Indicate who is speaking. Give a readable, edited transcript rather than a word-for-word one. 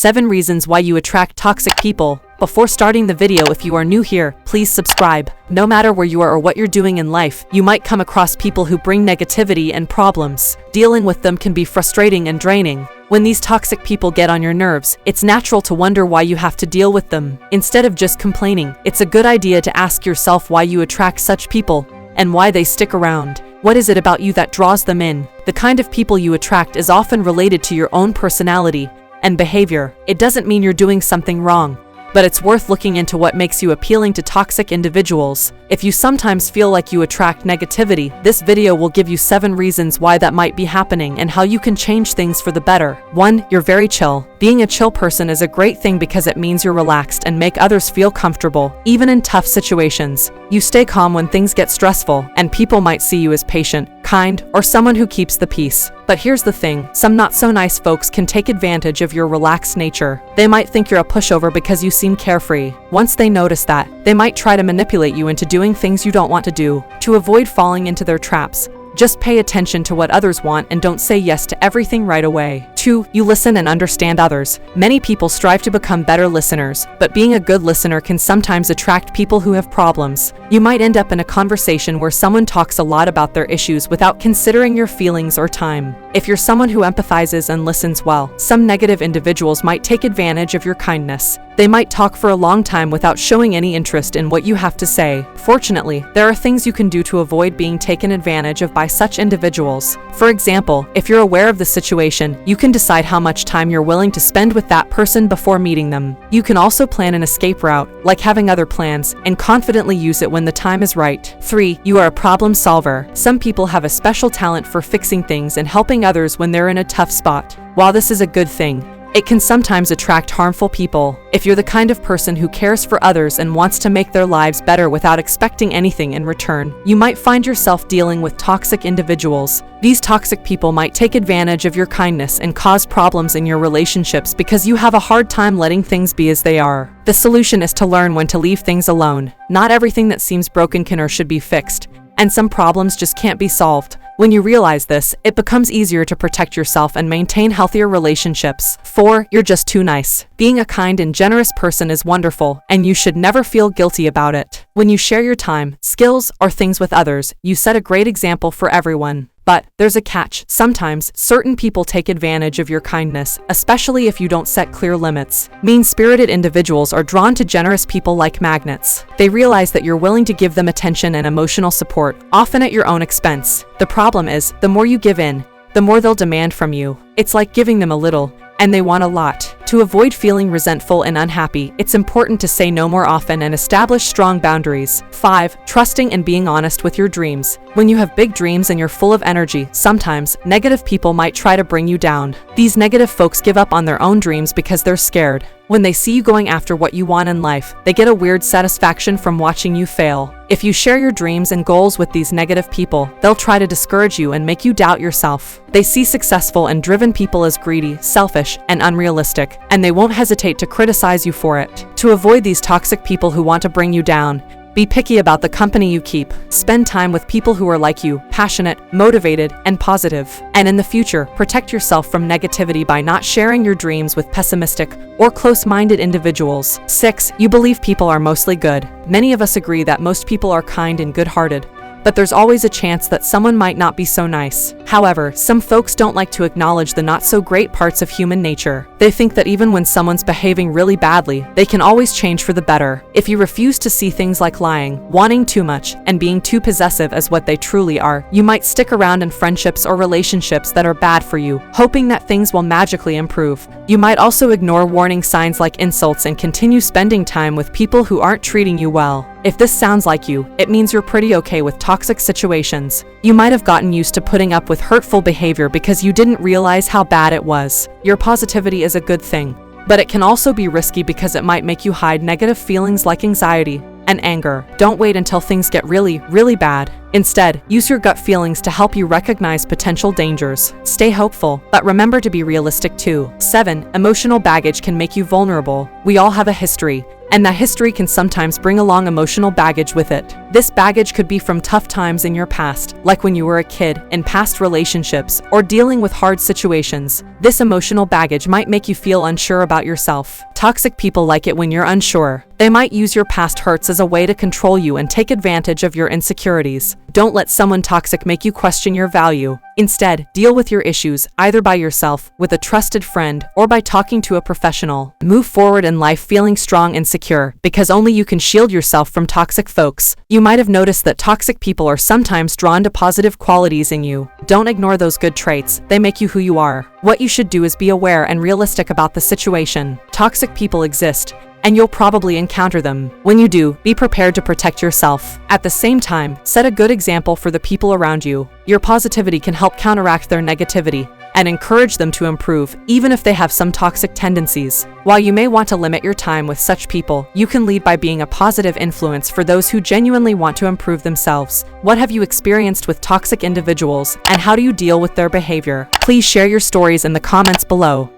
Speaker 1: 7 reasons why you attract toxic people. Before starting the video, if you are new here, please subscribe. No matter where you are or what you're doing in life, you might come across people who bring negativity and problems. Dealing with them can be frustrating and draining. When these toxic people get on your nerves, it's natural to wonder why you have to deal with them. Instead of just complaining, it's a good idea to ask yourself why you attract such people and why they stick around. What is it about you that draws them in? The kind of people you attract is often related to your own personality and behavior. It doesn't mean you're doing something wrong, but it's worth looking into what makes you appealing to toxic individuals. If you sometimes feel like you attract negativity, this video will give you 7 reasons why that might be happening and how you can change things for the better. 1. You're very chill. Being a chill person is a great thing because it means you're relaxed and make others feel comfortable, even in tough situations. You stay calm when things get stressful, and people might see you as patient, kind, or someone who keeps the peace. But here's the thing, some not so nice folks can take advantage of your relaxed nature. They might think you're a pushover because you seem carefree. Once they notice that, they might try to manipulate you into doing things you don't want to do. To avoid falling into their traps, just pay attention to what others want and don't say yes to everything right away. 2. You listen and understand others. Many people strive to become better listeners, but being a good listener can sometimes attract people who have problems. You might end up in a conversation where someone talks a lot about their issues without considering your feelings or time. If you're someone who empathizes and listens well, some negative individuals might take advantage of your kindness. They might talk for a long time without showing any interest in what you have to say. Fortunately, there are things you can do to avoid being taken advantage of by such individuals. For example, if you're aware of the situation, you can decide how much time you're willing to spend with that person before meeting them. You can also plan an escape route, like having other plans, and confidently use it when the time is right. 3. You are a problem solver. Some people have a special talent for fixing things and helping others when they're in a tough spot. While this is a good thing, it can sometimes attract harmful people. If you're the kind of person who cares for others and wants to make their lives better without expecting anything in return, you might find yourself dealing with toxic individuals. These toxic people might take advantage of your kindness and cause problems in your relationships because you have a hard time letting things be as they are. The solution is to learn when to leave things alone. Not everything that seems broken can or should be fixed, and some problems just can't be solved. When you realize this, it becomes easier to protect yourself and maintain healthier relationships. 4. You're just too nice. Being a kind and generous person is wonderful, and you should never feel guilty about it. When you share your time, skills, or things with others, you set a great example for everyone. But there's a catch. Sometimes, certain people take advantage of your kindness, especially if you don't set clear limits. Mean-spirited individuals are drawn to generous people like magnets. They realize that you're willing to give them attention and emotional support, often at your own expense. The problem is, the more you give in, the more they'll demand from you. It's like giving them a little, and they want a lot. To avoid feeling resentful and unhappy, it's important to say no more often and establish strong boundaries. 5. Trusting and being honest with your dreams. When you have big dreams and you're full of energy, sometimes negative people might try to bring you down. These negative folks give up on their own dreams because they're scared. When they see you going after what you want in life, they get a weird satisfaction from watching you fail. If you share your dreams and goals with these negative people, they'll try to discourage you and make you doubt yourself. They see successful and driven people as greedy, selfish, and unrealistic, and they won't hesitate to criticize you for it. To avoid these toxic people who want to bring you down, be picky about the company you keep. Spend time with people who are like you, passionate, motivated, and positive. And in the future, protect yourself from negativity by not sharing your dreams with pessimistic or close-minded individuals. 6. You believe people are mostly good. Many of us agree that most people are kind and good-hearted, but there's always a chance that someone might not be so nice. However, some folks don't like to acknowledge the not-so-great parts of human nature. They think that even when someone's behaving really badly, they can always change for the better. If you refuse to see things like lying, wanting too much, and being too possessive as what they truly are, you might stick around in friendships or relationships that are bad for you, hoping that things will magically improve. You might also ignore warning signs like insults and continue spending time with people who aren't treating you well. If this sounds like you, it means you're pretty okay with toxic situations. You might have gotten used to putting up with hurtful behavior because you didn't realize how bad it was. Your positivity is a good thing, but it can also be risky because it might make you hide negative feelings like anxiety and anger. Don't wait until things get really, really bad. Instead, use your gut feelings to help you recognize potential dangers. Stay hopeful, but remember to be realistic too. 7. Emotional baggage can make you vulnerable. We all have a history, and that history can sometimes bring along emotional baggage with it. This baggage could be from tough times in your past, like when you were a kid, in past relationships, or dealing with hard situations. This emotional baggage might make you feel unsure about yourself. Toxic people like it when you're unsure. They might use your past hurts as a way to control you and take advantage of your insecurities. Don't let someone toxic make you question your value. Instead, deal with your issues either by yourself, with a trusted friend, or by talking to a professional. Move forward in life feeling strong and secure, because only you can shield yourself from toxic folks. You might have noticed that toxic people are sometimes drawn to positive qualities in you. Don't ignore those good traits, they make you who you are. What you should do is be aware and realistic about the situation. Toxic people exist, and you'll probably encounter them. When you do, be prepared to protect yourself. At the same time, set a good example for the people around you. Your positivity can help counteract their negativity and encourage them to improve, even if they have some toxic tendencies. While you may want to limit your time with such people, you can lead by being a positive influence for those who genuinely want to improve themselves. What have you experienced with toxic individuals, and how do you deal with their behavior? Please share your stories in the comments below.